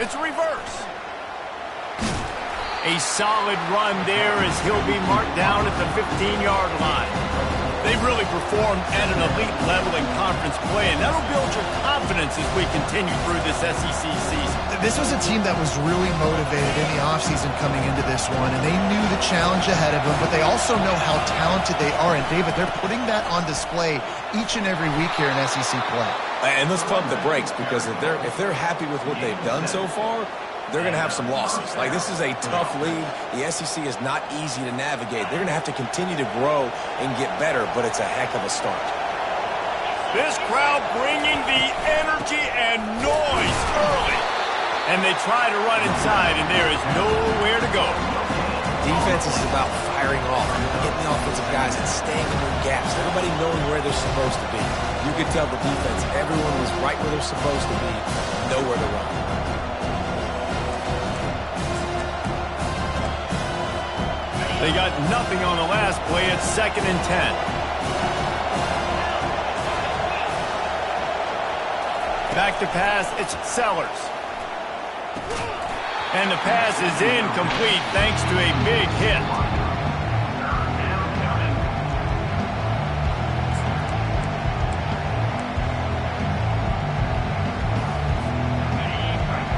It's a reverse. A solid run there as he'll be marked down at the 15-yard line. They've really performed at an elite level in conference play, and that'll build your confidence as we continue through this SEC season. This was a team that was really motivated in the offseason coming into this one, and they knew the challenge ahead of them, but they also know how talented they are. And, David, they're putting that on display each and every week here in SEC play. And let's pump the brakes, because if they're happy with what they've done so far, they're going to have some losses. Like, this is a tough league. The SEC is not easy to navigate. They're going to have to continue to grow and get better, but it's a heck of a start. This crowd bringing the energy and noise early. And they try to run inside, and there is nowhere to go. Defense is about firing off, getting the offensive guys and staying in their gaps, everybody knowing where they're supposed to be. You could tell the defense, everyone was right where they're supposed to be, nowhere to run. They got nothing on the last play. It's 2nd and 10. Back to pass. It's Sellers. And the pass is incomplete thanks to a big hit.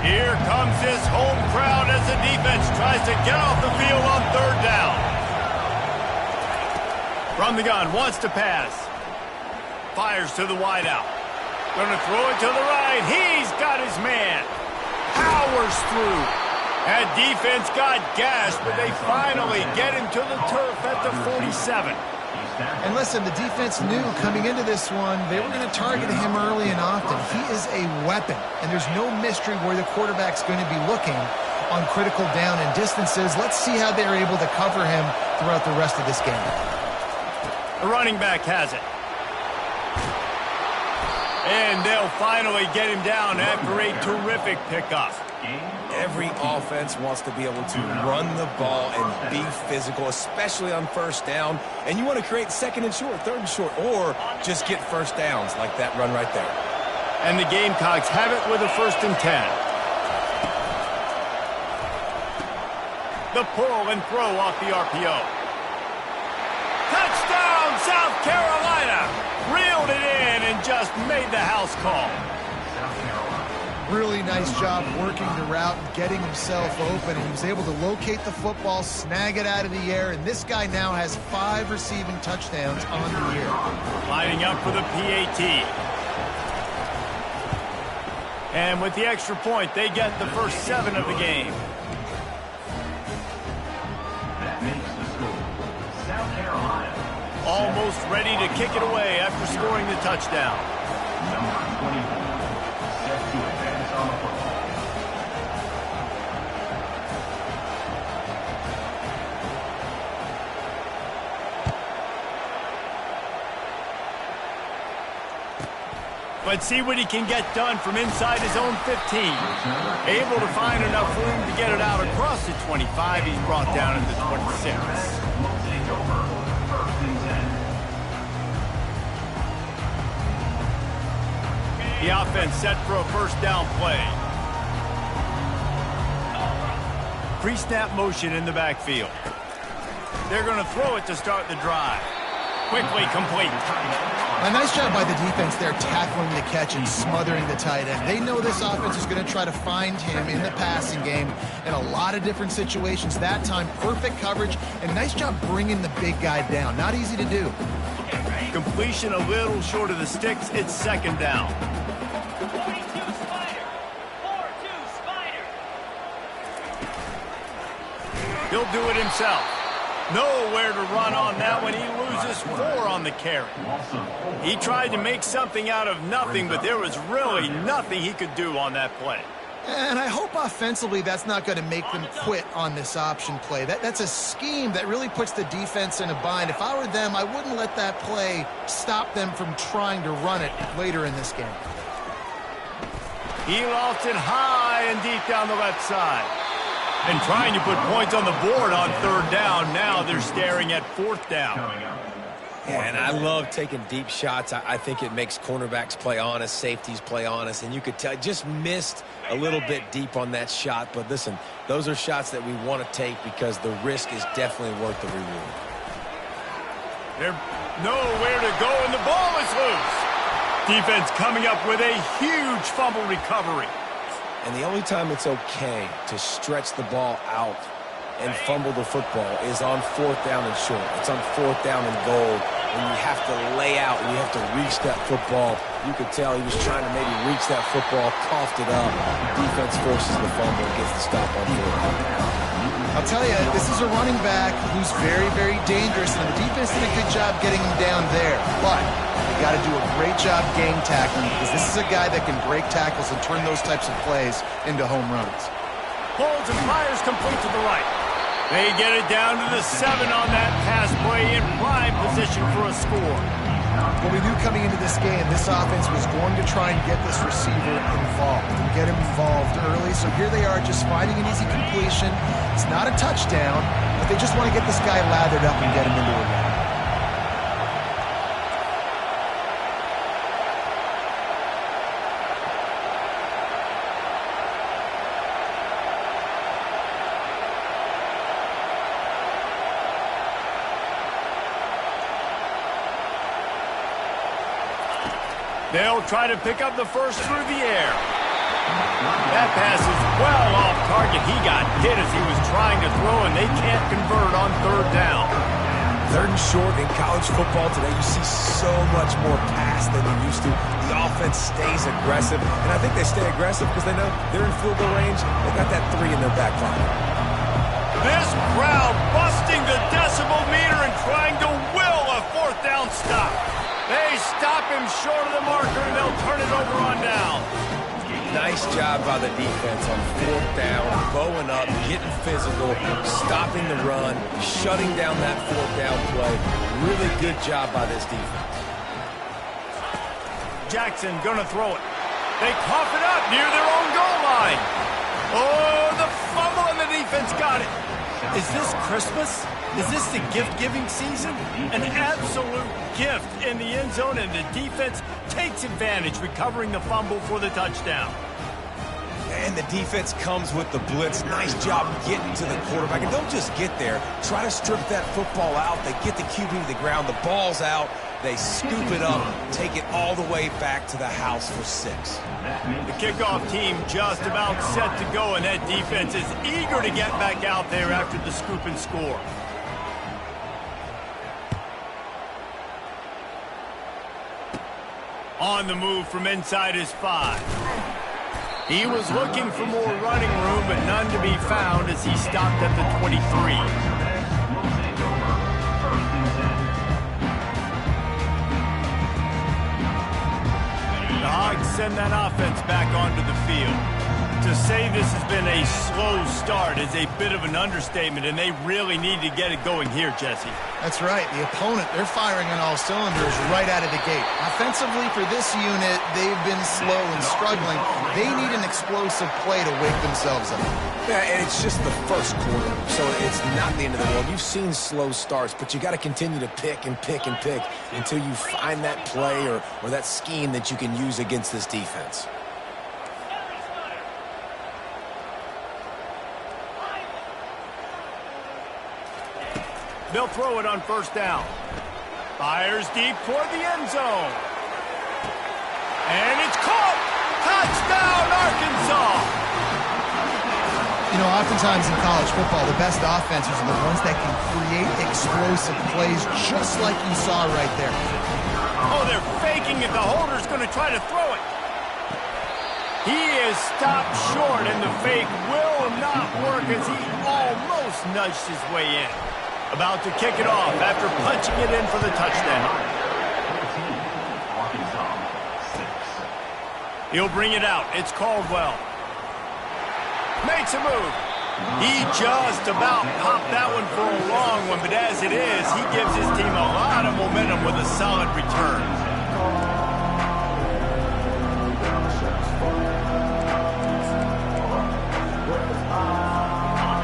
Here comes this home crowd as the defense tries to get off the field on 3rd down. From the gun, wants to pass. Fires to the wideout. Gonna throw it to the right. He's got his man. Powers through. That defense got gashed, but they finally get him to the turf at the 47. And listen, the defense knew coming into this one, they were going to target him early and often. He is a weapon, and there's no mystery where the quarterback's going to be looking on critical down and distances. Let's see how they're able to cover him throughout the rest of this game. The running back has it. And they'll finally get him down after a terrific pickup. Every offense wants to be able to run the ball and be physical, especially on 1st down. And you want to create 2nd and short, 3rd and short, or just get 1st downs like that run right there. And the Gamecocks have it with a 1st and 10. The pull and throw off the RPO. Touchdown, South Carolina! Reeled it in and just made the house call. Really nice job working the route and getting himself open. And he was able to locate the football, snag it out of the air, and this guy now has 5 receiving touchdowns on the year. Lining up for the PAT. And with the extra point, they get the first 7 of the game. That makes the score. South Carolina. Almost ready to kick it away after scoring the touchdown. Number 24. Set to advance on the football. But see what he can get done from inside his own 15. Able to find enough room to get it out across the 25. He's brought down at the 26. The offense set for a 1st down play. Pre-snap motion in the backfield. They're going to throw it to start the drive. Quickly complete. A nice job by the defense there tackling the catch and smothering the tight end. They know this offense is going to try to find him in the passing game in a lot of different situations. That time, perfect coverage and nice job bringing the big guy down. Not easy to do. Completion a little short of the sticks. It's 2nd down. 42 Spider. 4-2 Spider. He'll do it himself. Nowhere to run on that one. He loses 4 on the carry. He tried to make something out of nothing, but there was really nothing he could do on that play. And I hope offensively that's not going to make them quit on this option play. That's a scheme that really puts the defense in a bind. If I were them, I wouldn't let that play stop them from trying to run it later in this game. He lost it high and deep down the left side. And trying to put points on the board on 3rd down. Now they're staring at 4th down. And I love taking deep shots. I think it makes cornerbacks play honest, safeties play honest, and you could tell just missed a little bit deep on that shot. But listen, those are shots that we want to take because the risk is definitely worth the reward. There's nowhere to go, and the ball is loose. Defense coming up with a huge fumble recovery. And the only time it's okay to stretch the ball out and fumble the football is on 4th down and short. It's on 4th down and goal when you have to lay out and you have to reach that football. You could tell he was trying to maybe reach that football, coughed it up. Defense forces the fumble and gets the stop on 4th down. I'll tell you, this is a running back who's very, very dangerous, and the defense did a good job getting him down there. But you got to do a great job game tackling because this is a guy that can break tackles and turn those types of plays into home runs. Holds and fires complete to the right. They get it down to the 7 on that pass play in prime position for a score. Well, we knew coming into this game, this offense was going to try and get this receiver involved and get him involved early. So here they are just finding an easy completion. It's not a touchdown, but they just want to get this guy lathered up and get him into a run. They'll try to pick up the first through the air. That pass is well off target. He got hit as he was trying to throw, and they can't convert on 3rd down. 3rd and short in college football today, you see so much more pass than you used to. The offense stays aggressive, and I think they stay aggressive because they know they're in field goal range. They got that 3 in their back pocket. This crowd busting the decibel meter and trying to will a 4th down stop. They stop him short of the marker, and they'll turn it over on down. Nice job by the defense on 4th down, bowing up, getting physical, stopping the run, shutting down that 4th down play. Really good job by this defense. Jackson gonna throw it. They cough it up near their own goal line. Oh, the fumble, and the defense got it. Is this Christmas? Is this the gift-giving season? An absolute gift in the end zone, and the defense takes advantage, recovering the fumble for the touchdown. And the defense comes with the blitz. Nice job getting to the quarterback. And don't just get there. Try to strip that football out. They get the QB to the ground. The ball's out. They scoop it up, take it all the way back to the house for 6. The kickoff team just about set to go, and that defense is eager to get back out there after the scoop and score. On the move from inside his 5. He was looking for more running room, but none to be found as he stopped at the 23. The Hogs send that offense back onto the field. To say this has been a slow start is a bit of an understatement, and they really need to get it going here, Jesse. That's right. The opponent, they're firing on all cylinders right out of the gate. Offensively, for this unit, they've been slow and struggling. They need an explosive play to wake themselves up. Yeah, and it's just the first quarter, so it's not the end of the world. You've seen slow starts, but you got to continue to pick and pick and pick until you find that play or that scheme that you can use against this defense. They'll throw it on 1st down. Fires deep toward the end zone. And it's caught! Touchdown, Arkansas! You know, oftentimes in college football, the best offenses are the ones that can create explosive plays just like you saw right there. Oh, they're faking it. The holder's going to try to throw it. He is stopped short, and the fake will not work as he almost nudged his way in. About to kick it off after punching it in for the touchdown. He'll bring it out. It's Caldwell. Makes a move. He just about popped that one for a long one, but as it is, he gives his team a lot of momentum with a solid return.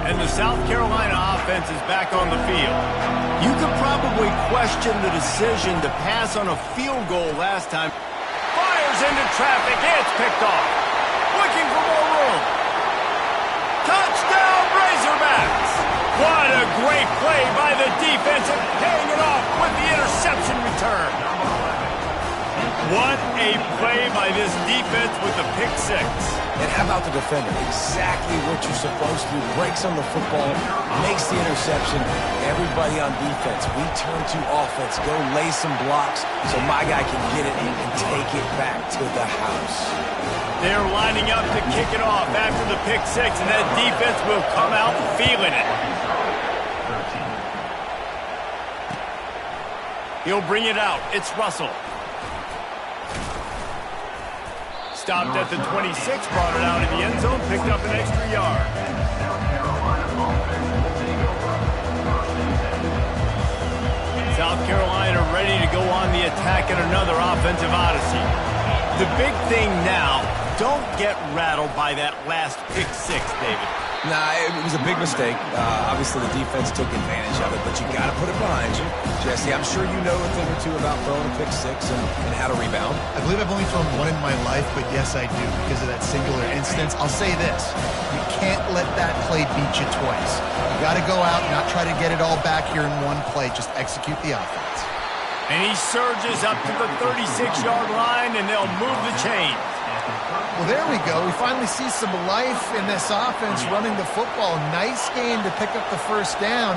And the South Carolina offense is back on the field. You could probably question the decision to pass on a field goal last time. Fires into traffic. It's picked off. Looking for more room. Touchdown, Razorbacks! What a great play by the defense and paying it off with the interception return. What a play by this defense with the pick six. And how about the defender? Exactly what you're supposed to do. Breaks on the football, makes the interception. Everybody on defense, we turn to offense. Go lay some blocks so my guy can get it and take it back to the house. They're lining up to kick it off after the pick six, and that defense will come out feeling it. He'll bring it out. It's Russell. Stopped at the 26, brought it out in the end zone, picked up an extra yard. South Carolina ready to go on the attack in another offensive odyssey. The big thing now, don't get rattled by that last pick six, David. Nah, it was a big mistake. Obviously, the defense took advantage of it, but you got to put it behind you. Jesse, I'm sure you know a thing or two about throwing a pick six and how to rebound. I believe I've only thrown one in my life, but yes, I do because of that singular instance. I'll say this. You can't let that play beat you twice. You got to go out and not try to get it all back here in one play. Just execute the offense. And he surges up to the 36-yard line, and they'll move the chain. Well, there we go. We finally see some life in this offense running the football. Nice game to pick up the first down.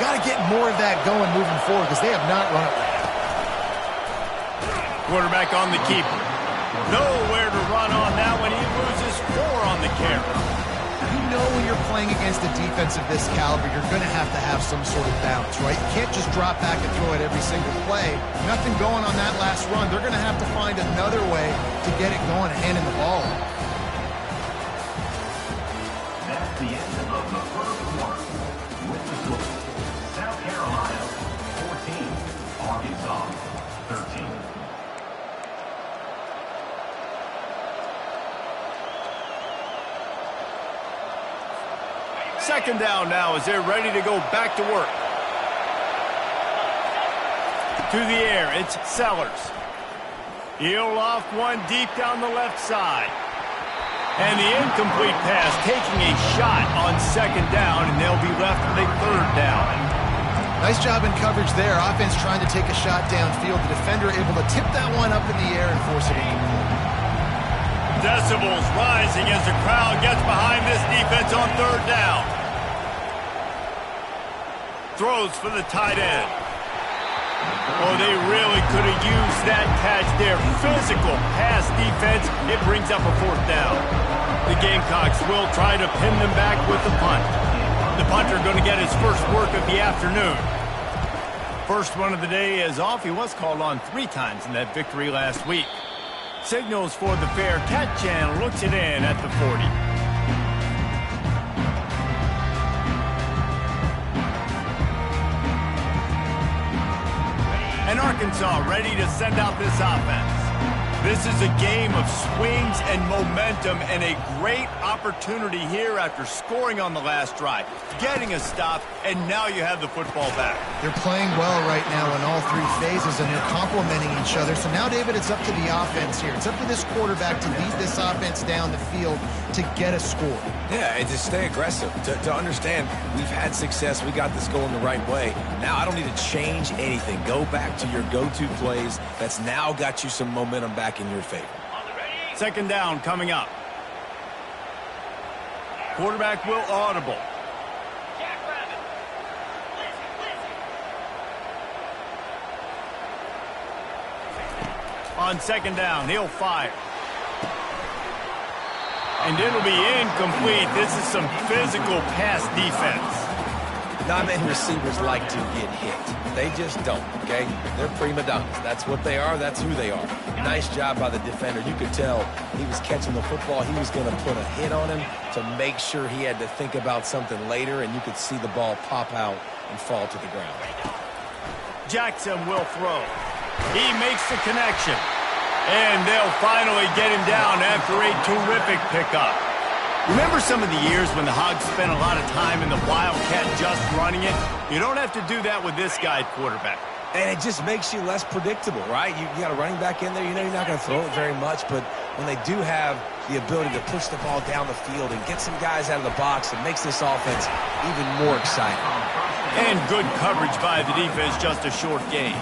Got to get more of that going moving forward because they have not run it. Quarterback on the keeper. Nowhere to run on that one. He loses 4 on the carry. You know when you're playing against a defense of this caliber, you're going to have some sort of bounce, right? You can't just drop back and throw it every single play. Nothing going on that last run. They're going to have to find another way to get it going and handing the ball off. That's the end of the first quarter. With the score, South Carolina 14, Arkansas 13. Second down now as they're ready to go back to work. To the air, it's Sellers. He'll loft one deep down the left side. And the incomplete pass taking a shot on second down, and they'll be left with a third down. Nice job in coverage there. Offense trying to take a shot downfield. The defender able to tip that one up in the air and force it incomplete. Decibels rising as the crowd gets behind this defense on third down. Throws for the tight end. Oh, they really could have used that catch there. Physical pass defense. It brings up a fourth down. The Gamecocks will try to pin them back with the punt. The punter going to get his first work of the afternoon. First one of the day is off. He was called on 3 times in that victory last week. Signals for the fair catch and looks it in at the 40. And Arkansas ready to send out this offense. This is a game of swings and momentum and a great opportunity here after scoring on the last drive, getting a stop, and now you have the football back. They're playing well right now in all 3 phases, and they're complementing each other. So now, David, it's up to the offense here. It's up to this quarterback to lead this offense down the field to get a score. Yeah, and to stay aggressive, to understand we've had success, we got this going the right way. Now I don't need to change anything. Go back to your go-to plays. That's now got you some momentum back in your favor. Second down coming up. Quarterback will audible. On second down, he'll fire. And it'll be incomplete. This is some physical pass defense. Not many receivers like to get hit. They just don't, okay? They're prima donnas. That's what they are. That's who they are. Nice job by the defender. You could tell he was catching the football. He was going to put a hit on him to make sure he had to think about something later, and you could see the ball pop out and fall to the ground. Jackson will throw. He makes the connection. And they'll finally get him down after a terrific pickup. Remember some of the years when the Hogs spent a lot of time in the Wildcat just running it? You don't have to do that with this guy at quarterback. And it just makes you less predictable, right? You got a running back in there. You know you're not going to throw it very much, but when they do have the ability to push the ball down the field and get some guys out of the box, it makes this offense even more exciting. And good coverage by the defense, just a short gain.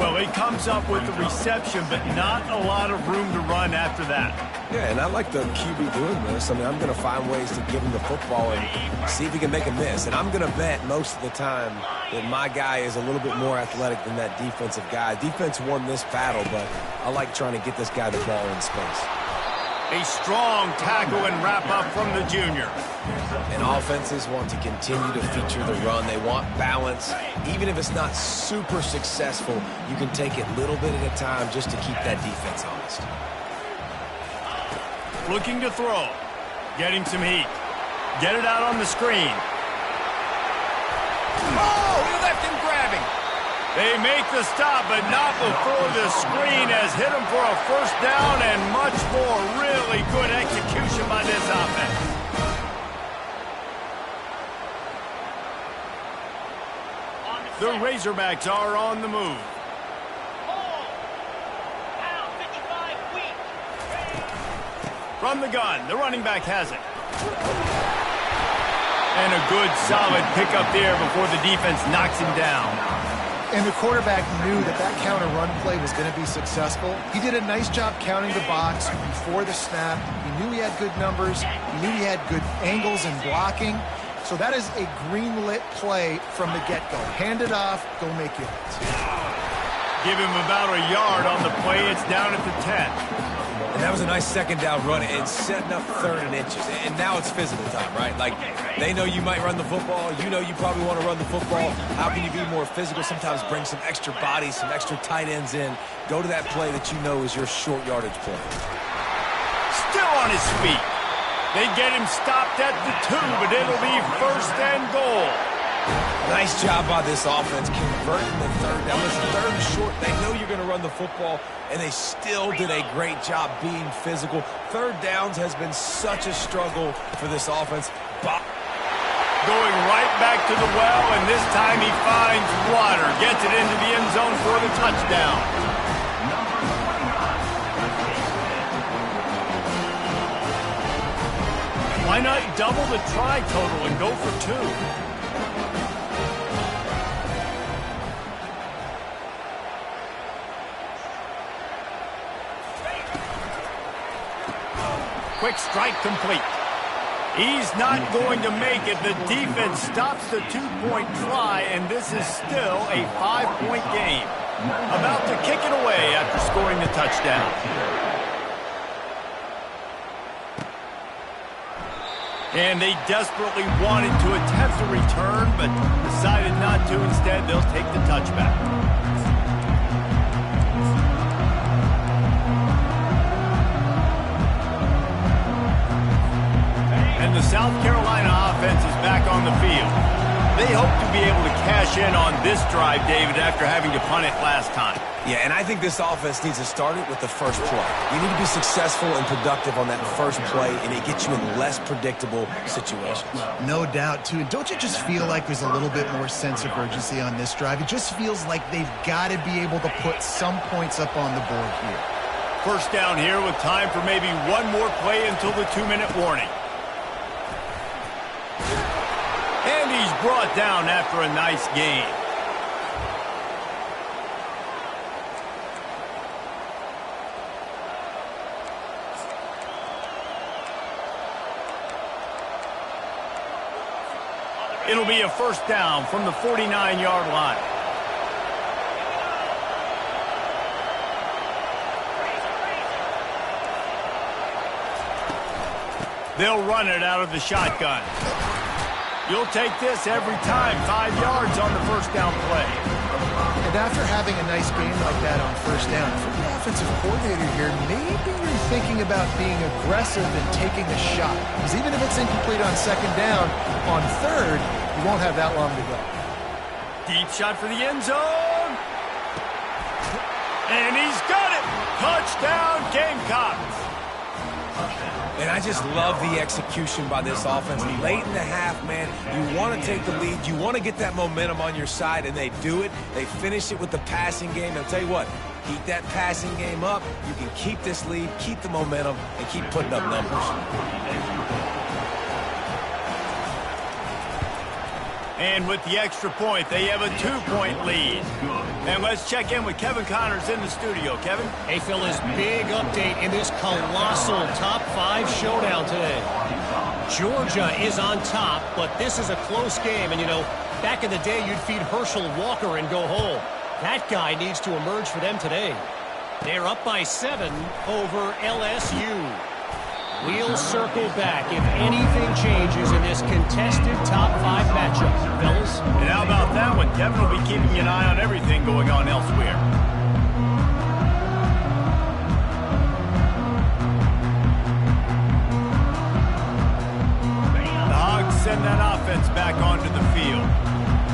Well, he comes up with the reception, but not a lot of room to run after that. Yeah, and I like the QB doing this. I mean, I'm going to find ways to give him the football and see if he can make a miss. And I'm going to bet most of the time that my guy is a little bit more athletic than that defensive guy. Defense won this battle, but I like trying to get this guy the ball in space. A strong tackle and wrap up from the junior. And offenses want to continue to feature the run. They want balance. Even if it's not super successful, you can take it little bit at a time just to keep that defense honest. Looking to throw. Getting some heat. Get it out on the screen. Oh, he left him grabbing. They make the stop, but not before the screen has hit him for a first down and much more. Really good execution by this offense. The Razorbacks are on the move. From the gun, the running back has it. And a good, solid pickup there before the defense knocks him down. And the quarterback knew that that counter run play was going to be successful. He did a nice job counting the box before the snap. He knew he had good numbers. He knew he had good angles and blocking. So that is a green-lit play from the get-go. Hand it off, go make your hits. Give him about a yard on the play. It's down at the 10. And that was a nice second down run and setting up 3rd and inches. And now it's physical time, right? Like, they know you might run the football. You know you probably want to run the football. How can you be more physical? Sometimes bring some extra bodies, some extra tight ends in. Go to that play that you know is your short yardage play. Still on his feet. They get him stopped at the 2, but it'll be 1st and goal. Nice job by this offense converting the 3rd down. Listen, 3rd and short, they know you're going to run the football, and they still did a great job being physical. 3rd downs has been such a struggle for this offense. Going right back to the well, and this time he finds water. Gets it into the end zone for the touchdown. Why not double the try total and go for 2? Quick strike complete. He's not going to make it. The defense stops the 2-point try, and this is still a 5-point game. About to kick it away after scoring the touchdown. And they desperately wanted to attempt a return, but decided not to. Instead, they'll take the touchback. And the South Carolina offense is back on the field. They hope to be able to cash in on this drive, David, after having to punt it last time. Yeah, and I think this offense needs to start it with the first play. You need to be successful and productive on that first play, and it gets you in less predictable situations. No doubt, too. And don't you just feel like there's a little bit more sense of urgency on this drive? It just feels like they've got to be able to put some points up on the board here. First down here with time for maybe one more play until the 2-minute warning. And he's brought down after a nice gain. It'll be a first down from the 49-yard line. They'll run it out of the shotgun. You'll take this every time. 5 yards on the first down play. And after having a nice game like that on first down, for the offensive coordinator here, maybe you're thinking about being aggressive and taking a shot. Because even if it's incomplete on second down, on third, you won't have that long to go. Deep shot for the end zone. And he's got it. Touchdown, Gamecocks. And I just love the execution by this offense. Late in the half, man, you want to take the lead. You want to get that momentum on your side, and they do it. They finish it with the passing game. And I'll tell you what, keep that passing game up. You can keep this lead, keep the momentum, and keep putting up numbers. And with the extra point, they have a 2-point lead. And let's check in with Kevin Connors in the studio. Kevin? Hey, fellas, big update in this colossal top 5 showdown today. Georgia is on top, but this is a close game. And, you know, back in the day, you'd feed Herschel Walker and go home. That guy needs to emerge for them today. They're up by 7 over LSU. We'll circle back if anything changes in this contested top 5 matchup, fellas. And how about that one? Kevin will be keeping an eye on everything going on elsewhere. The Hogs send that offense back onto the field.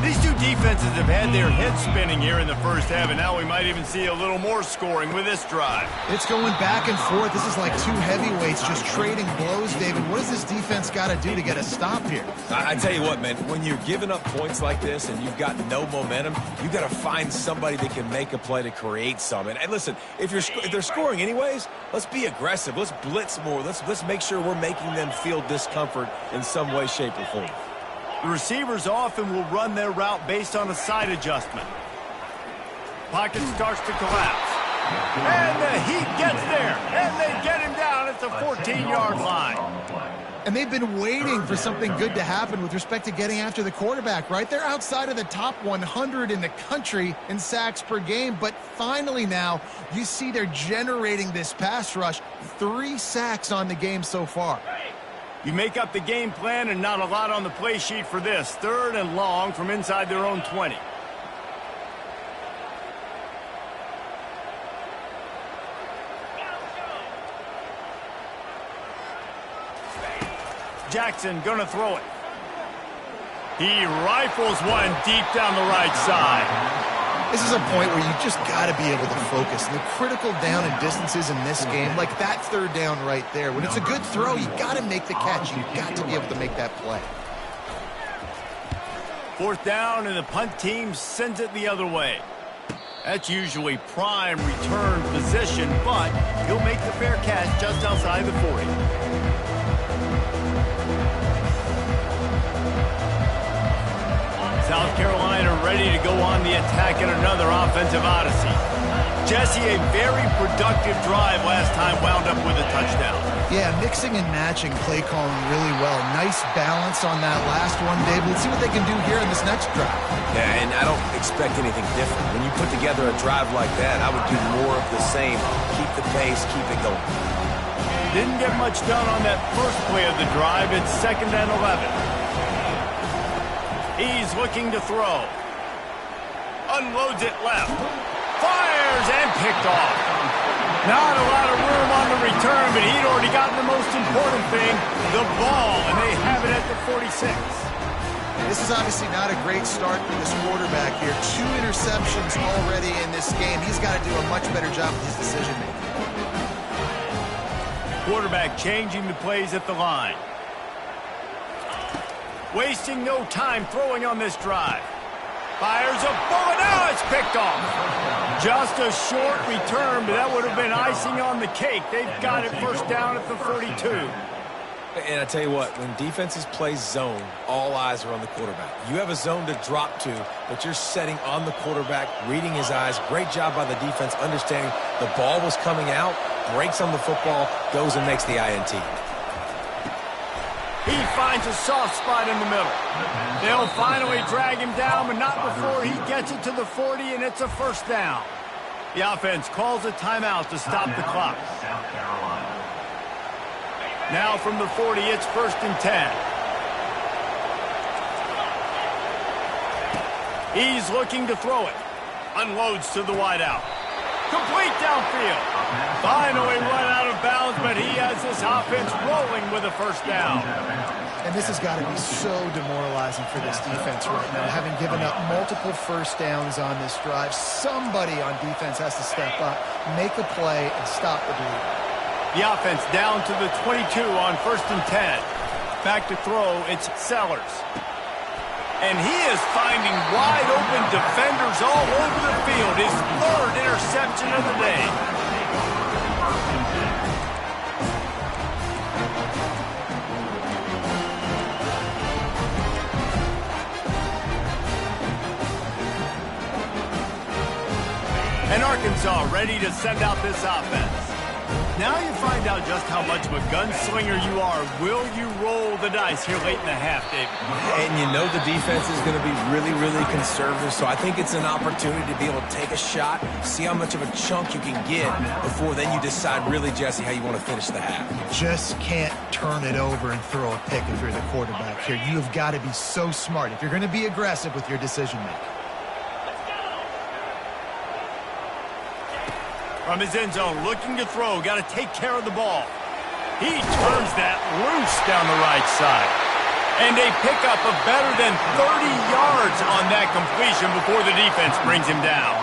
These two defenses have had their heads spinning here in the first half, and now we might even see a little more scoring with this drive. It's going back and forth. This is like two heavyweights just trading blows, David. What does this defense got to do to get a stop here? I tell you what, man, when you're giving up points like this and you've got no momentum, you got to find somebody that can make a play to create some. And listen, if they're scoring anyways, let's be aggressive. Let's blitz more. Let's make sure we're making them feel discomfort in some way, shape, or form. The receivers often will run their route based on a side adjustment. Pocket starts to collapse. And the Heat gets there. And they get him down at the 14-yard line. And they've been waiting for something good to happen with respect to getting after the quarterback, right? They're outside of the top 100 in the country in sacks per game. But finally now, you see they're generating this pass rush. 3 sacks on the game so far. You make up the game plan and not a lot on the play sheet for this. 3rd and long from inside their own 20. Jackson gonna throw it. He rifles one deep down the right side. This is a point where you just got to be able to focus. And the critical down and distances in this game, like that 3rd down right there, when it's a good throw, you got to make the catch. You got to be able to make that play. 4th down, and the punt team sends it the other way. That's usually prime return position, but he'll make the fair catch just outside the 40. South Carolina ready to go on the attack in another offensive odyssey. Jesse, a very productive drive last time wound up with a touchdown. Yeah, mixing and matching play calling really well. Nice balance on that last one, Dave. Let's see what they can do here in this next drive. Yeah, and I don't expect anything different. When you put together a drive like that, I would do more of the same. Keep the pace, keep it going. Didn't get much done on that first play of the drive. It's 2nd and 11. He's looking to throw. Unloads it left. Fires and picked off. Not a lot of room on the return, but he'd already gotten the most important thing, the ball, and they have it at the 46. This is obviously not a great start for this quarterback here. 2 interceptions already in this game. He's got to do a much better job with his decision-making. Quarterback changing the plays at the line. Wasting no time throwing on this drive. Fires a bullet. Now it's picked off. Just a short return, but that would have been icing on the cake. They've got it 1st down at the 42. And I tell you what, when defenses play zone, all eyes are on the quarterback. You have a zone to drop to, but you're setting on the quarterback, reading his eyes. Great job by the defense, understanding the ball was coming out, breaks on the football, goes and makes the INT. He finds a soft spot in the middle. They'll finally drag him down, but not before he gets it to the 40, and it's a 1st down. The offense calls a timeout to stop the clock. Now from the 40, it's 1st and 10. He's looking to throw it. Unloads to the wideout. Complete downfield. Finally run out of bounds, but he has this offense rolling with a 1st down. And this has got to be so demoralizing for this defense right now, having given up multiple 1st downs on this drive. Somebody on defense has to step up, make a play, and stop the bleeding. The offense down to the 22 on 1st and 10. Back to throw, it's Sellers. And he is finding wide-open defenders all over the field. His 3rd interception of the day. And Arkansas ready to send out this offense. Now you find out just how much of a gunslinger you are. Will you roll the dice here late in the half, David? And you know the defense is going to be really, really conservative, so I think it's an opportunity to be able to take a shot, see how much of a chunk you can get before then you decide really, Jesse, how you want to finish the half. Just can't turn it over and throw a pick if you're the quarterback here. You have got to be so smart if you're going to be aggressive with your decision-making. From his end zone, looking to throw, got to take care of the ball. He turns that loose down the right side. And a pickup of better than 30 yards on that completion before the defense brings him down.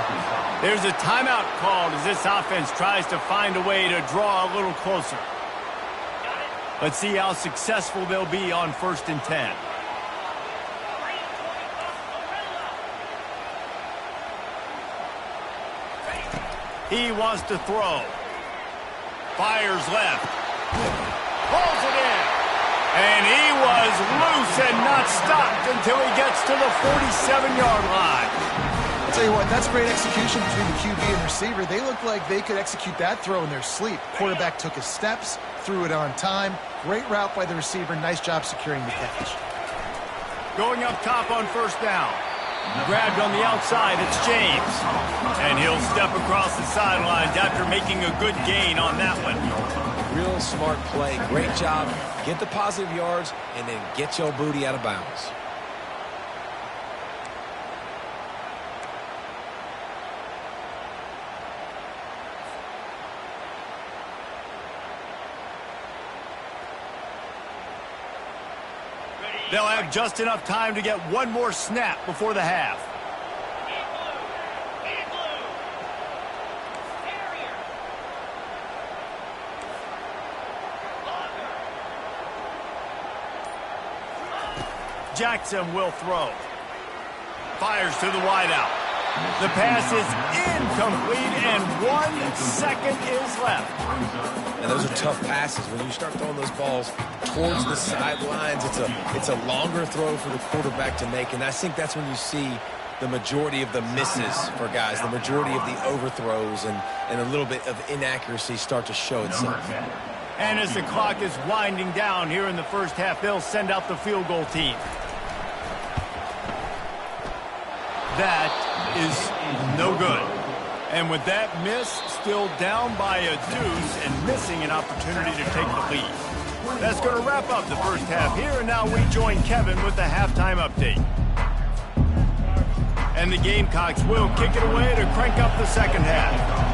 There's a timeout called as this offense tries to find a way to draw a little closer. Let's see how successful they'll be on 1st and 10. He wants to throw. Fires left. Pulls it in. And he was loose and not stopped until he gets to the 47-yard line. I'll tell you what, that's great execution between the QB and receiver. They look like they could execute that throw in their sleep. Quarterback took his steps, threw it on time. Great route by the receiver. Nice job securing the catch. Going up top on 1st down. Grabbed on the outside, it's James. And he'll step across the sidelines after making a good gain on that one. Real smart play. Great job. Get the positive yards and then get your booty out of bounds. They'll have just enough time to get one more snap before the half. Jackson will throw. Fires to the wideout. The pass is incomplete, and 1 second is left. And those are tough passes. When you start throwing those balls towards the sidelines, it's a longer throw for the quarterback to make, and I think that's when you see the majority of the misses for guys, the majority of the overthrows and a little bit of inaccuracy start to show itself. And as the clock is winding down here in the first half, they'll send out the field goal team. That is no good. And with that miss, still down by a deuce and missing an opportunity to take the lead. That's going to wrap up the first half here, and now we join Kevin with the halftime update. And the Gamecocks will kick it away to crank up the second half.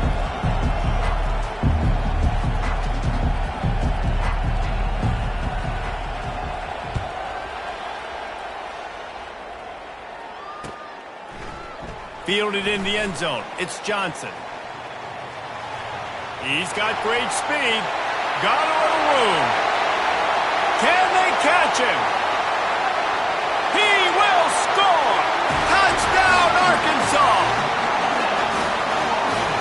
Fielded in the end zone. It's Johnson. He's got great speed. Got a little room. Can they catch him? He will score! Touchdown, Arkansas!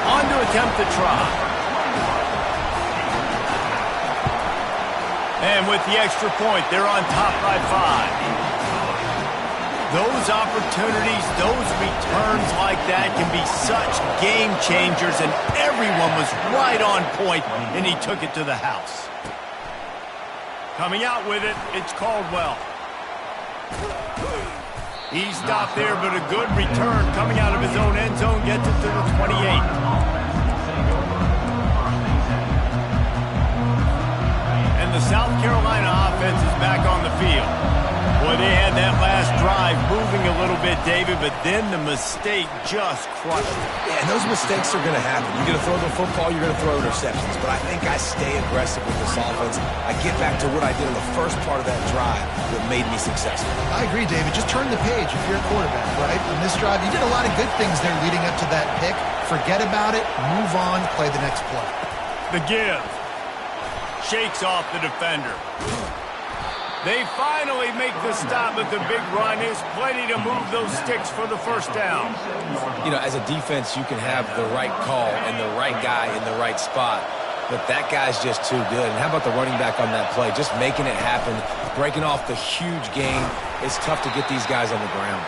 On to attempt the try. And with the extra point, they're on top by 5. Those opportunities, those returns like that can be such game changers, and everyone was right on point, and he took it to the house. Coming out with it, it's Caldwell. He stopped there, but a good return coming out of his own end zone gets it to the 28. And the South Carolina offense is back on the field. Boy, they had that last drive moving a little bit, David, but then the mistake just crushed it. Yeah, and those mistakes are going to happen. You're going to throw the football, you're going to throw interceptions. But I think I stay aggressive with this offense. I get back to what I did in the first part of that drive that made me successful. I agree, David. Just turn the page if you're a quarterback, right? On this drive, you did a lot of good things there leading up to that pick. Forget about it, move on, play the next play. The give. Shakes off the defender. They finally make the stop at the big run. There's plenty to move those sticks for the first down. You know, as a defense, you can have the right call and the right guy in the right spot. But that guy's just too good. And how about the running back on that play? Just making it happen, breaking off the huge gain. It's tough to get these guys on the ground.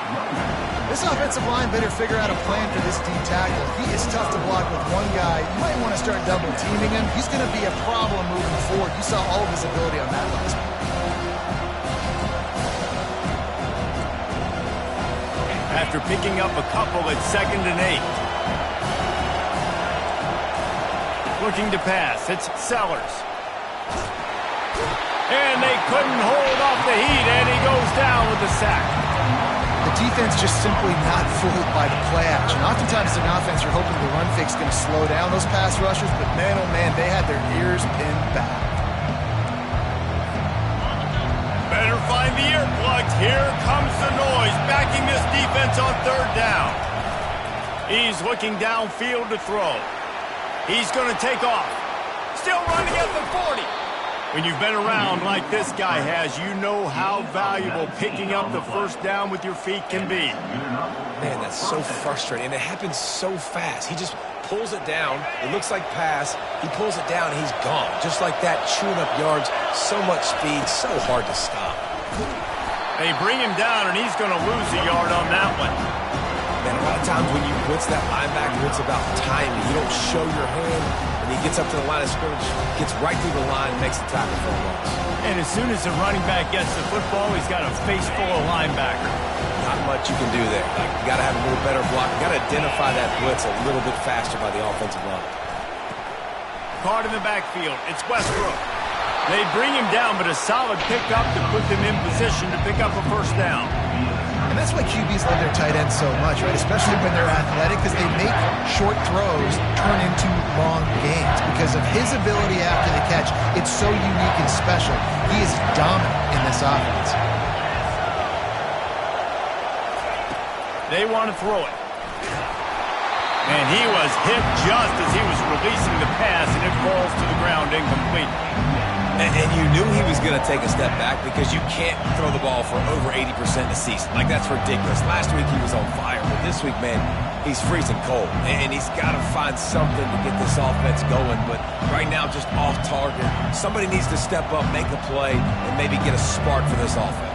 This offensive line better figure out a plan for this D tackle. He is tough to block with one guy. You might want to start double teaming him. He's going to be a problem moving forward. You saw all of his ability on that last one. After picking up a couple at 2nd and 8. Looking to pass. It's Sellers. And they couldn't hold off the heat, and he goes down with the sack. The defense just simply not fooled by the play action. Oftentimes in offense, you're hoping the run fake's going to slow down those pass rushers, but man, oh man, they had their ears pinned back. Better find the earplugs. Here comes the noise, backing this defense on 3rd down. He's looking downfield to throw. He's going to take off. Still running at the 40. When you've been around like this guy has, you know how valuable picking up the first down with your feet can be. Man, that's so frustrating. And it happens so fast. He just pulls it down. It looks like pass. He pulls it down, and he's gone. Just like that, chewing up yards. So much speed, so hard to stop. They bring him down, and he's going to lose a yard on that one. Man, a lot of times when you blitz that linebacker, it's about timing. You don't show your hand, and he gets up to the line of scrimmage, gets right through the line, and makes the tackle for a loss. And as soon as the running back gets the football, he's got a face full of linebacker. Not much you can do there. Like, you got to have a little better block. You got to identify that blitz a little bit faster by the offensive line. Card in the backfield. It's Westbrook. They bring him down, but a solid pickup to put them in position to pick up a first down. And that's why QBs love their tight ends so much, right? Especially when they're athletic, because they make short throws turn into long gains. Because of his ability after the catch, it's so unique and special. He is dominant in this offense. They want to throw it. And he was hit just as he was releasing the pass, and it falls to the ground incomplete. And you knew he was going to take a step back because you can't throw the ball for over 80% a season. Like, that's ridiculous. Last week he was on fire, but this week, man, he's freezing cold. And he's got to find something to get this offense going. But right now, just off target. Somebody needs to step up, make a play, and maybe get a spark for this offense.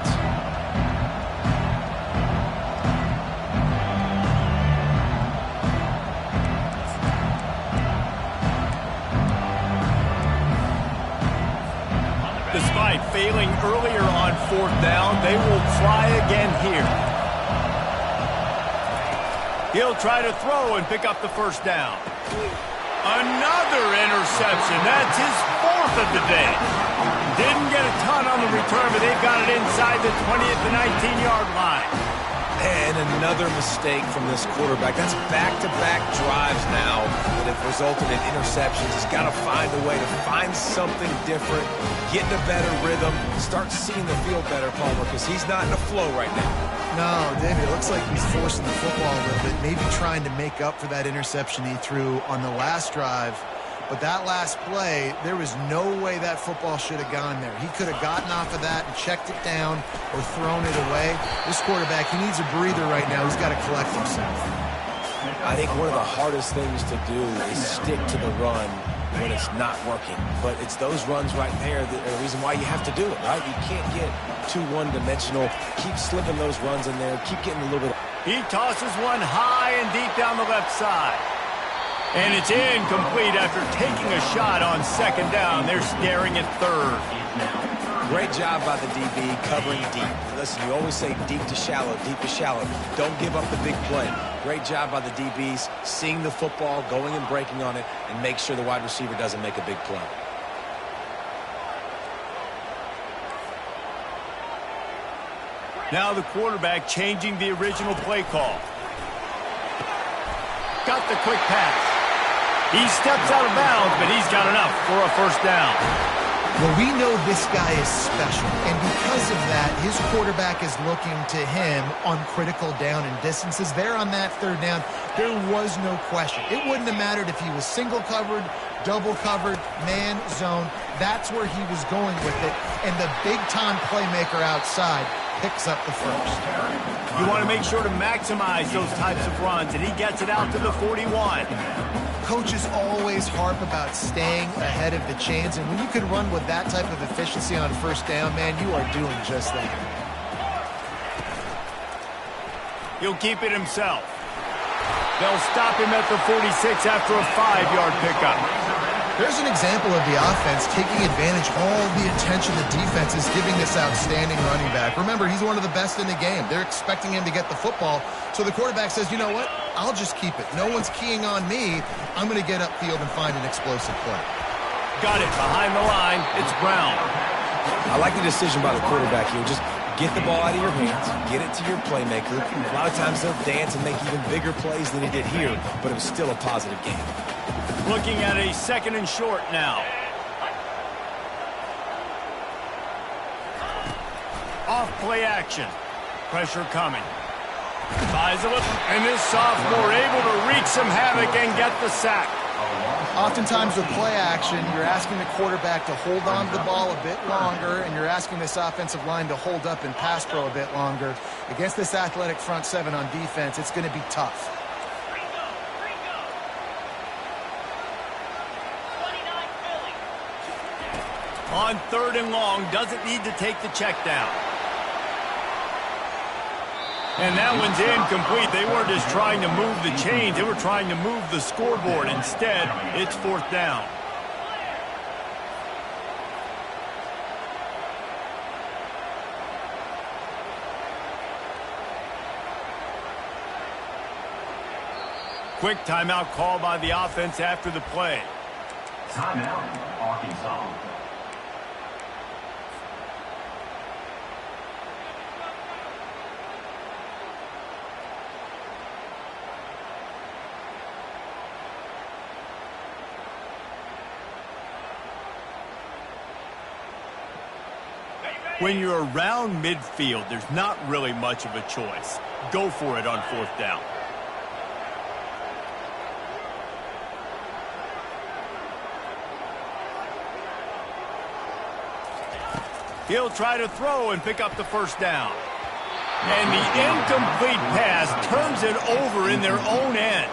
Despite failing earlier on 4th down, they will try again here. He'll try to throw and pick up the first down. Another interception. That's his 4th of the day. Didn't get a ton on the return, but they've got it inside the 20 at the 19-yard line. And another mistake from this quarterback. That's back-to-back drives now that have resulted in interceptions. He's got to find a way to find something different, get in a better rhythm, start seeing the field better, Palmer, because he's not in a flow right now. No, David, it looks like he's forcing the football a little bit, maybe trying to make up for that interception he threw on the last drive. But that last play, there was no way that football should have gone there. He could have gotten off of that and checked it down or thrown it away. This quarterback, he needs a breather right now. He's got to collect himself. I think one of the hardest things to do is stick to the run when it's not working. But it's those runs right there that are the reason why you have to do it, right? You can't get too one-dimensional. Keep slipping those runs in there. Keep getting a little bit. He tosses one high and deep down the left side. And it's incomplete after taking a shot on 2nd down. They're staring at 3rd. Great job by the DB covering deep. Listen, you always say deep to shallow, deep to shallow. Don't give up the big play. Great job by the DBs, seeing the football, going and breaking on it, and make sure the wide receiver doesn't make a big play. Now the quarterback changing the original play call. Got the quick pass. He steps out of bounds, but he's got enough for a first down. Well, we know this guy is special, and because of that, his quarterback is looking to him on critical down and distances. There on that 3rd down, there was no question. It wouldn't have mattered if he was single covered double covered, man zone. That's where he was going with it. And the big-time playmaker outside picks up the first. You want to make sure to maximize those types of runs, and he gets it out to the 41. Coaches always harp about staying ahead of the chains, and when you can run with that type of efficiency on first down, man, you are doing just that. He'll keep it himself. They'll stop him at the 46 after a 5-yard pickup. There's an example of the offense taking advantage of all the attention the defense is giving this outstanding running back. Remember, he's one of the best in the game. They're expecting him to get the football, so the quarterback says, you know what, I'll just keep it. No one's keying on me. I'm going to get upfield and find an explosive play. Got it behind the line. It's Brown. I like the decision by the quarterback here. Just get the ball out of your hands, get it to your playmaker. A lot of times they'll dance and make even bigger plays than he did here, but it was still a positive game. Looking at a 2nd and short now. Off play action. Pressure coming. Buys it, and this sophomore able to wreak some havoc and get the sack. Oftentimes with play action, you're asking the quarterback to hold on to the ball a bit longer, and you're asking this offensive line to hold up in pass pro a bit longer. Against this athletic front seven on defense, it's going to be tough. On 3rd and long, doesn't need to take the check down. And that one's incomplete. They weren't just trying to move the chains. They were trying to move the scoreboard. Instead, it's 4th down. Quick timeout call by the offense after the play. Timeout, Arkansas. When you're around midfield, there's not really much of a choice. Go for it on 4th down. He'll try to throw and pick up the 1st down. And the incomplete pass turns it over in their own end.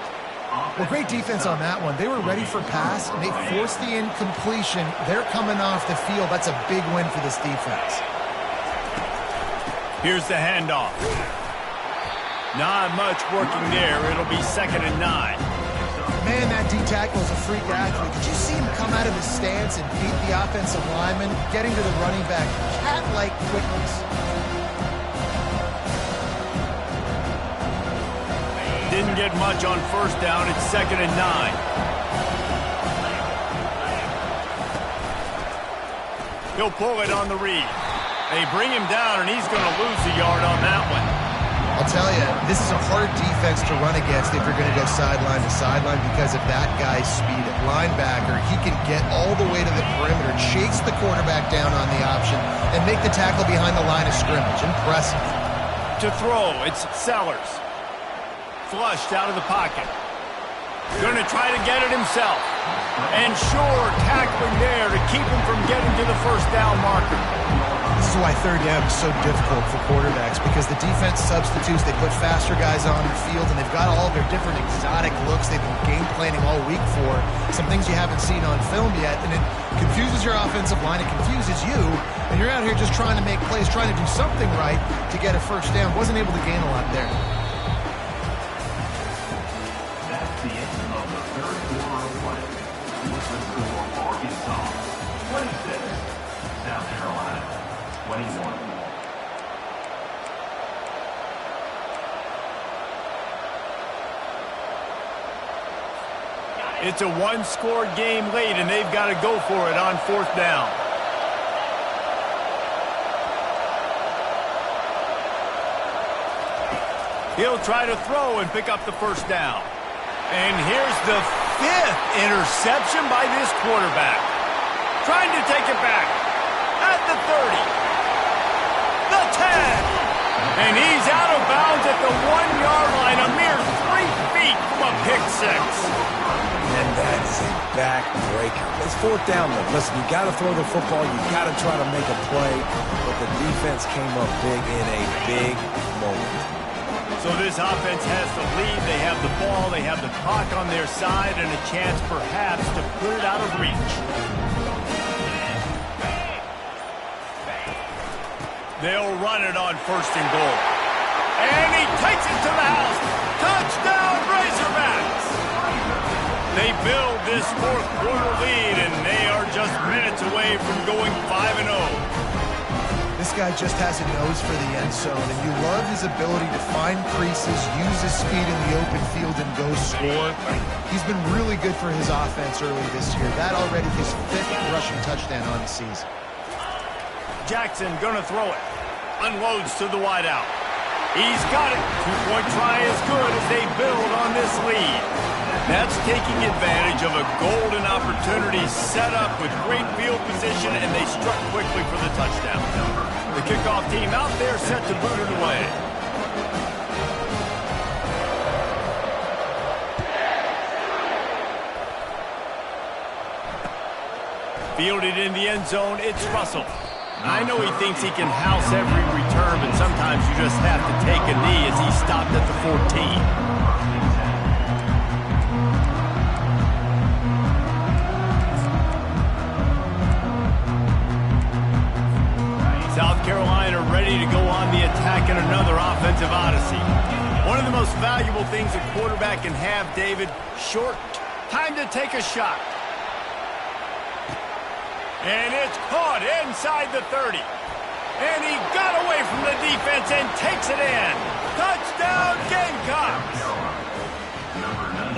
Well, great defense on that one. They were ready for pass, and they forced the incompletion. They're coming off the field. That's a big win for this defense. Here's the handoff. Not much working there. It'll be 2nd and 9. Man, that D-tackle is a freak athlete. Did you see him come out of his stance and beat the offensive lineman, getting to the running back? Cat-like quickness. Didn't get much on 1st down. It's 2nd and 9. He'll pull it on the read. They bring him down, and he's going to lose a yard on that one. I'll tell you, this is a hard defense to run against if you're going to go sideline to sideline because of that guy's speed at linebacker. He can get all the way to the perimeter, chase the quarterback down on the option, and make the tackle behind the line of scrimmage. Impressive. To throw, it's Sellers. Flushed out of the pocket. Going to try to get it himself. And sure, tackling there to keep him from getting to the 1st down marker. This is why 3rd down is so difficult for quarterbacks because the defense substitutes, they put faster guys on the field, and they've got all their different exotic looks they've been game planning all week for, some things you haven't seen on film yet, and it confuses your offensive line, it confuses you, and you're out here just trying to make plays, trying to do something right to get a 1st down. Wasn't able to gain a lot there. That's the end of the 3rd quarter of play. With the score, Arkansas 26, South Carolina 21. It's a one-score game late, and they've got to go for it on 4th down. He'll try to throw and pick up the 1st down. And here's the 5th interception by this quarterback. Trying to take it back at the 30, the 10, and he's out of bounds at the 1-yard line, a mere 3 feet from a pick six. And that is a backbreaker. It's fourth down, though. Listen, you got to throw the football. You got to try to make a play. But the defense came up big in a big moment. So this offense has the lead. They have the ball. They have the clock on their side and a chance perhaps to put it out of reach. They'll run it on 1st and goal. And he takes it to the house. Touchdown, Razorbacks! They build this 4th quarter lead, and they are just minutes away from going 5-0. This guy just has a nose for the end zone, and you love his ability to find creases, use his speed in the open field, and go score. He's been really good for his offense early this year. That already his 5th rushing touchdown on the season. Jackson gonna throw it. Unloads to the wideout. He's got it. 2-point try is good as they build on this lead. That's taking advantage of a golden opportunity set up with great field position, and they struck quickly for the touchdown. The kickoff team out there set to boot it away. Fielded in the end zone, it's Russell. I know he thinks he can house every return, but sometimes you just have to take a knee as he stopped at the 14. South Carolina ready to go on the attack in another offensive odyssey. One of the most valuable things a quarterback can have, David, short time to take a shot. And it's caught inside the 30. And he got away from the defense and takes it in. Touchdown, Gamecocks!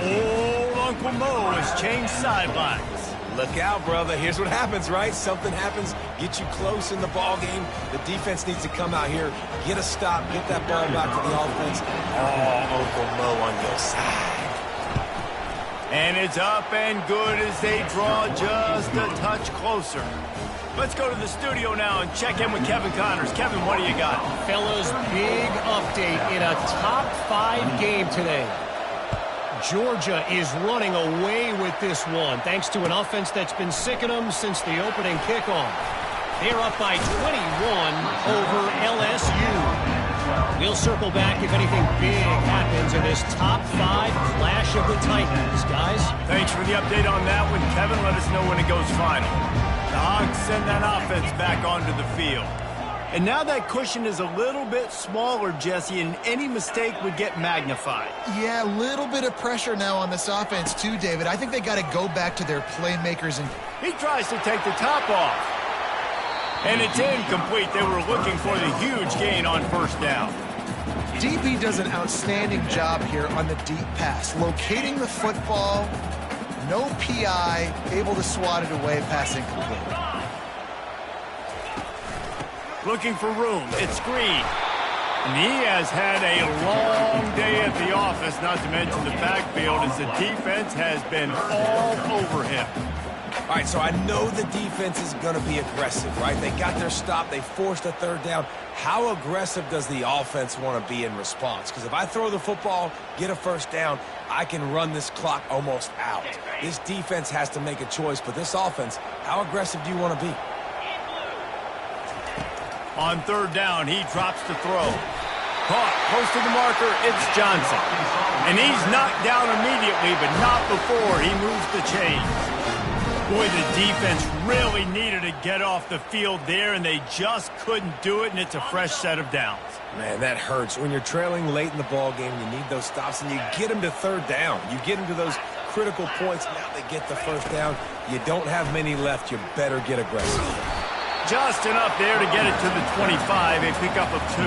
Old Uncle Mo has changed sidelines. Look out, brother. Here's what happens, right? Something happens, get you close in the ball game. The defense needs to come out here, get a stop, get that ball back to the offense. Oh, Uncle Mo on your side. And it's up and good as they draw just a touch closer. Let's go to the studio now and check in with Kevin Connors. Kevin, what do you got? Fellas, big update in a top 5 game today. Georgia is running away with this one, thanks to an offense that's been sicking them since the opening kickoff. They're up by 21 over LSU. We'll circle back if anything big happens in this top 5 clash of the Titans, guys. Thanks for the update on that one, Kevin. Let us know when it goes final. The Hogs send that offense back onto the field. And now that cushion is a little bit smaller, Jesse, and any mistake would get magnified. Yeah, a little bit of pressure now on this offense too, David. I think they got to go back to their playmakers. And he tries to take the top off. And it's incomplete. They were looking for the huge gain on 1st down. DB does an outstanding job here on the deep pass. Locating the football, no PI, able to swat it away, pass incomplete. Looking for room. It's Screen. And he has had a long day at the office, not to mention the backfield, as the defense has been all over him. All right, so I know the defense is going to be aggressive, right? They got their stop. They forced a 3rd down. How aggressive does the offense want to be in response? Because if I throw the football, get a 1st down, I can run this clock almost out. This defense has to make a choice, but this offense, how aggressive do you want to be? On 3rd down, he drops to throw. Caught close to the marker, it's Johnson. And he's knocked down immediately, but not before he moves the chains. Boy, the defense really needed to get off the field there, and they just couldn't do it, and it's a fresh set of downs. Man, that hurts. When you're trailing late in the ball game, you need those stops, and you get them to 3rd down. You get them to those critical points. Now they get the 1st down. You don't have many left. You better get aggressive. Just enough there to get it to the 25, a pickup of 2.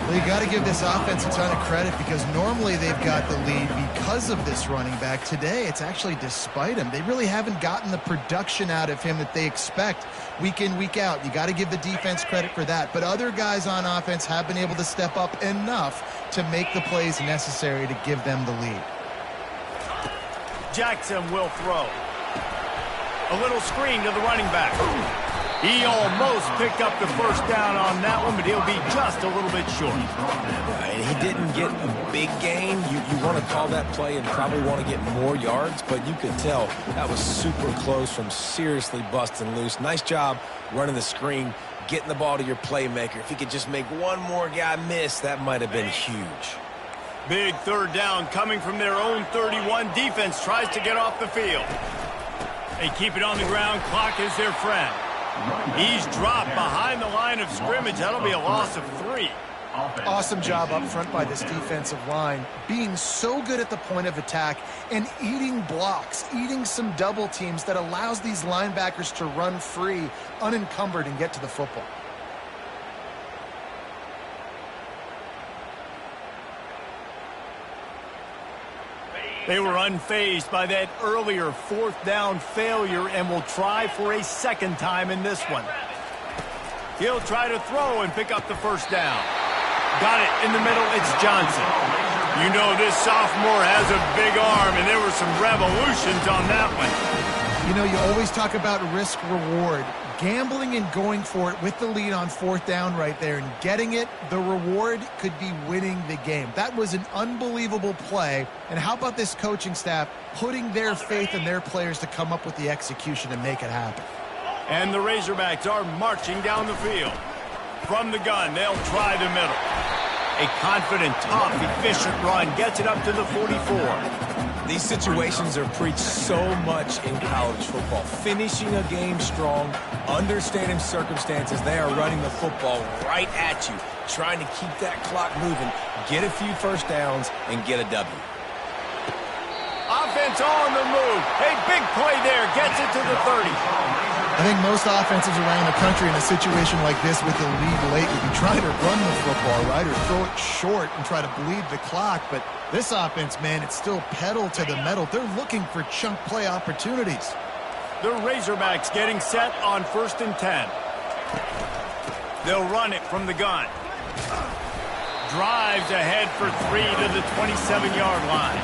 Well, you got to give this offense a ton of credit because normally they've got the lead because of this running back. Today, it's actually despite him. They really haven't gotten the production out of him that they expect week in, week out. You got to give the defense credit for that. But other guys on offense have been able to step up enough to make the plays necessary to give them the lead. Jackson will throw. A little screen to the running back. He almost picked up the first down on that one, but he'll be just a little bit short. And he didn't get a big gain. You want to call that play and probably want to get more yards, but you could tell that was super close from seriously busting loose. Nice job running the screen, getting the ball to your playmaker. If he could just make one more guy miss, that might have been huge. Big third down coming from their own 31. Defense tries to get off the field. They keep it on the ground. Clock is their friend. He's dropped behind the line of scrimmage. That'll be a loss of 3. Awesome job up front by this defensive line, being so good at the point of attack and eating blocks, eating some double teams that allows these linebackers to run free, unencumbered, and get to the football. They were unfazed by that earlier fourth down failure and will try for a second time in this one. He'll try to throw and pick up the first down. Got it in the middle. It's Johnson. You know this sophomore has a big arm, and there were some revolutions on that one. You know, you always talk about risk-reward. Gambling and going for it with the lead on fourth down right there and getting it, the reward could be winning the game. That was an unbelievable play. And how about this coaching staff putting their faith in their players to come up with the execution and make it happen? And the Razorbacks are marching down the field. From the gun, they'll try the middle. A confident, tough, efficient run gets it up to the 44. These situations are preached so much in college football. Finishing a game strong, understanding circumstances. They are running the football right at you, trying to keep that clock moving, get a few first downs, and get a W. Offense on the move. A big play there. Gets it to the 30. I think most offenses around the country in a situation like this with the lead late would be trying to run the football, right, or throw it short and try to bleed the clock. But this offense, man, it's still pedal to the metal. They're looking for chunk play opportunities. The Razorbacks getting set on 1st and 10. They'll run it from the gun. Drives ahead for 3 to the 27-yard line.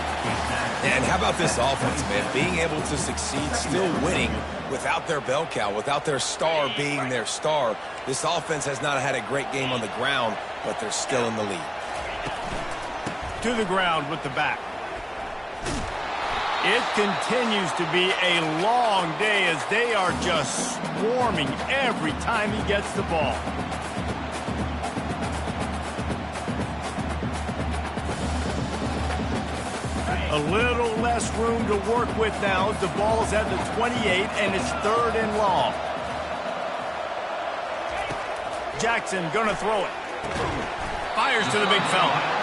And how about this offense, man? Being able to succeed, still winning without their bell cow, without their star being their star. This offense has not had a great game on the ground, but they're still in the lead. To the ground with the back. It continues to be a long day as they are just swarming every time he gets the ball. A little less room to work with now as the ball's at the 28 and it's 3rd and long. Jackson gonna throw it. Fires to the big fella.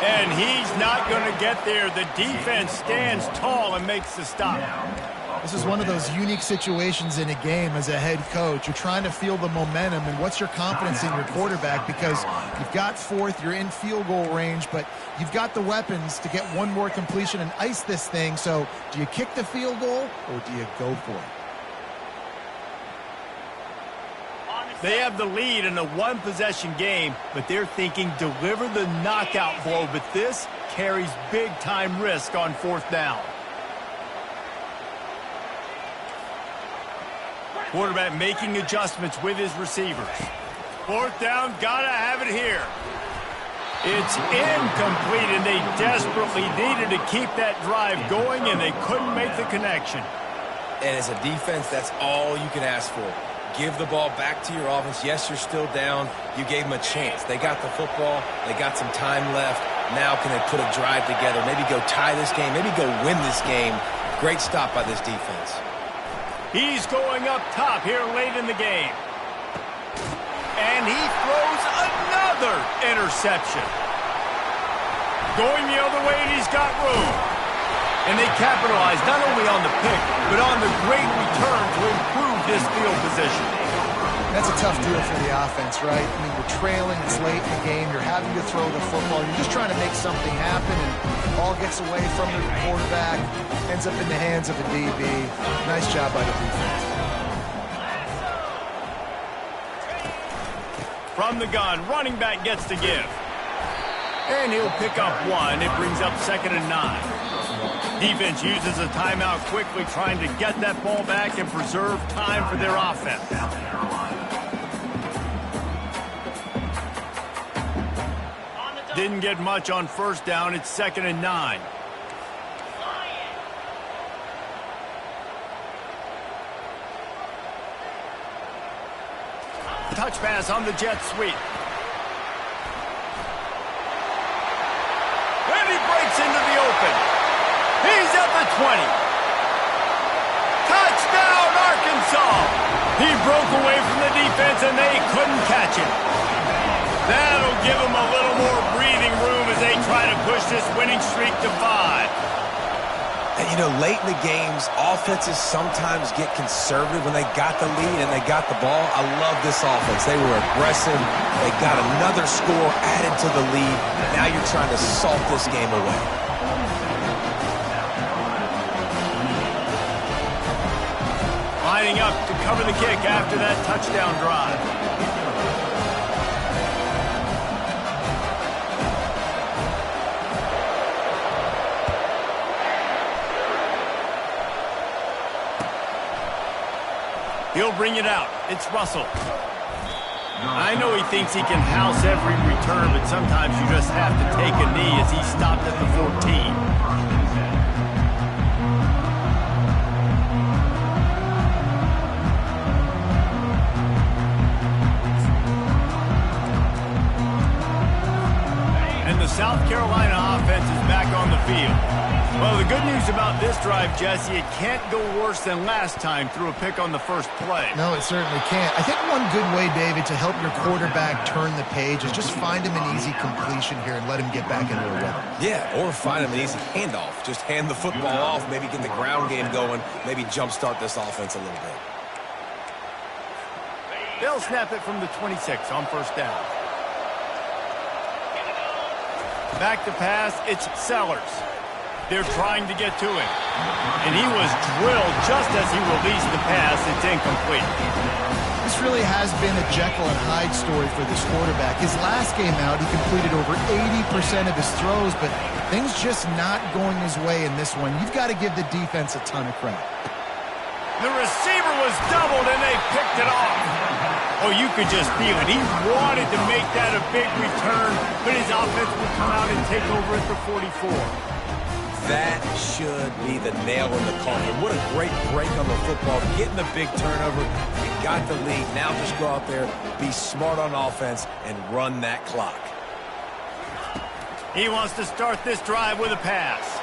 And he's not gonna get there. The defense stands tall and makes the stop. This is one of those unique situations in a game as a head coach. You're trying to feel the momentum, and what's your confidence in your quarterback? Because you've got 4th, you're in field goal range, but you've got the weapons to get one more completion and ice this thing. So do you kick the field goal or do you go for it? They have the lead in a one-possession game, but they're thinking deliver the knockout blow, but this carries big-time risk on 4th down. Quarterback making adjustments with his receivers. 4th down, gotta have it here. It's incomplete, and they desperately needed to keep that drive going, and they couldn't make the connection. And as a defense, that's all you can ask for. Give the ball back to your offense. Yes, you're still down. You gave them a chance. They got the football. They got some time left. Now can they put a drive together? Maybe go tie this game. Maybe go win this game. Great stop by this defense. He's going up top here late in the game. And he throws another interception. Going the other way, and he's got room. And they capitalize not only on the pick, but on the great return to improve this field position. That's a tough deal for the offense, right? I mean, you're trailing, it's late in the game, you're having to throw the football, you're just trying to make something happen, and the ball gets away from the quarterback, ends up in the hands of a DB. Nice job by the defense. From the gun, running back gets to give. And he'll pick up 1. It brings up 2nd and 9. Defense uses a timeout quickly, trying to get that ball back and preserve time for their offense. Didn't get much on first down. It's 2nd and 9. Touch pass on the jet sweep. And he breaks into the open. He's at the 20. Touchdown, Arkansas! He broke away from the defense, and they couldn't catch him. That'll give them a little more breathing room as they try to push this winning streak to 5. And, you know, late in the games, offenses sometimes get conservative when they got the lead and they got the ball. I love this offense. They were aggressive. They got another score added to the lead. Now you're trying to salt this game away. Lining up to cover the kick after that touchdown drive. He'll bring it out. It's Russell. I know he thinks he can house every return, but sometimes you just have to take a knee as he stopped at the 14. The South Carolina offense is back on the field. Well, the good news about this drive, Jesse, it can't go worse than last time through a pick on the first play. No, it certainly can't. I think one good way, David, to help your quarterback turn the page is just find him an easy completion here and let him get back into a rhythm. Yeah, or find him an easy handoff. Just hand the football off, maybe get the ground game going, maybe jumpstart this offense a little bit. They'll snap it from the 26 on first down. Back to pass, it's Sellers. They're trying to get to him. And he was drilled just as he released the pass. It's incomplete. This really has been a Jekyll and Hyde story for this quarterback. His last game out, he completed over 80% of his throws, but things just not going his way in this one. You've got to give the defense a ton of credit. The receiver was doubled, and they picked it off. Oh, you could just feel it. He wanted to make that a big return, but his offense would come out and take over at the 44. That should be the nail in the coffin. What a great break on the football. Getting the big turnover. You got the lead. Now just go out there, be smart on offense, and run that clock. He wants to start this drive with a pass.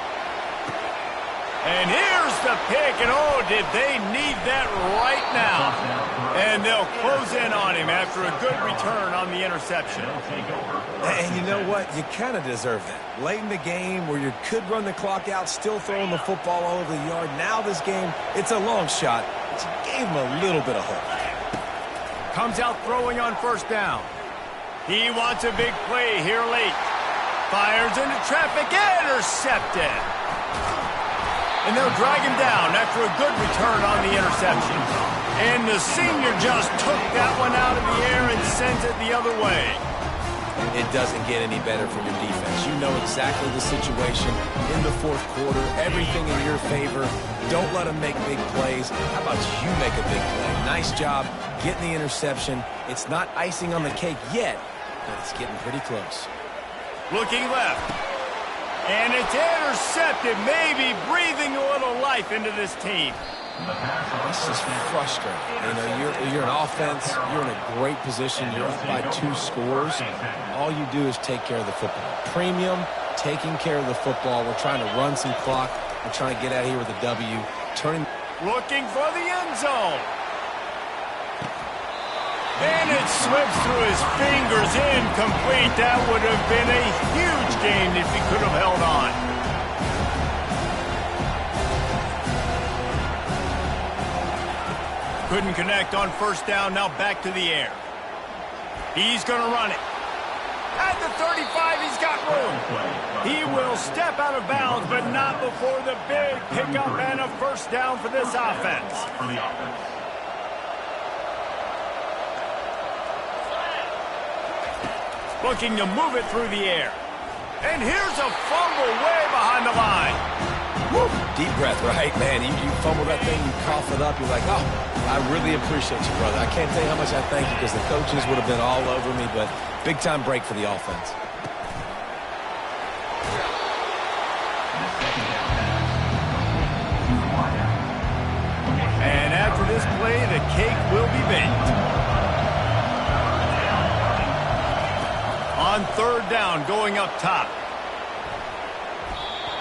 And here's the pick, and oh, did they need that right now. And they'll close in on him after a good return on the interception. And you know what? You kind of deserve that. Late in the game where you could run the clock out, still throwing the football all over the yard. Now this game, it's a long shot, but you gave him a little bit of hope. Comes out throwing on first down. He wants a big play here late. Fires into traffic, intercepted. And they'll drag him down after a good return on the interception. And the senior just took that one out of the air and sends it the other way. It doesn't get any better for your defense. You know exactly the situation in the fourth quarter. Everything in your favor. Don't let them make big plays. How about you make a big play? Nice job getting the interception. It's not icing on the cake yet, but it's getting pretty close. Looking left. And it's intercepted, maybe breathing a little life into this team. This is frustrating. You know, you're an offense. You're in a great position. You're up by 2 scores. All you do is take care of the football. Premium, taking care of the football. We're trying to run some clock. We're trying to get out of here with a W. Looking for the end zone. And it slips through his fingers, incomplete. That would have been a huge gain if he could have held on. Couldn't connect on first down, now back to the air. He's going to run it. At the 35, he's got room. He will step out of bounds, but not before the big pickup and a first down for this offense. Looking to move it through the air. And here's a fumble way behind the line. Woo. Deep breath, right? Man, you fumble that thing, you cough it up, you're like, oh, I really appreciate you, brother. I can't tell you how much I thank you because the coaches would have been all over me, but big-time break for the offense. this play, the cake will be baked. On third down, going up top.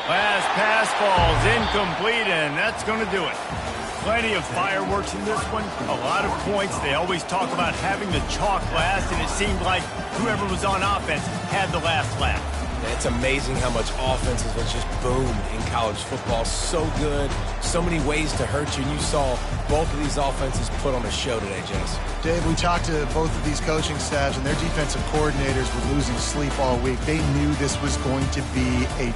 Last pass falls incomplete, and that's going to do it. Plenty of fireworks in this one. A lot of points. They always talk about having the chalk last, and it seemed like whoever was on offense had the last laugh. It's amazing how much offenses have just boomed in college football. So good, so many ways to hurt you. And you saw both of these offenses put on a show today, Jess. Dave, we talked to both of these coaching staffs, and their defensive coordinators were losing sleep all week. They knew this was going to be a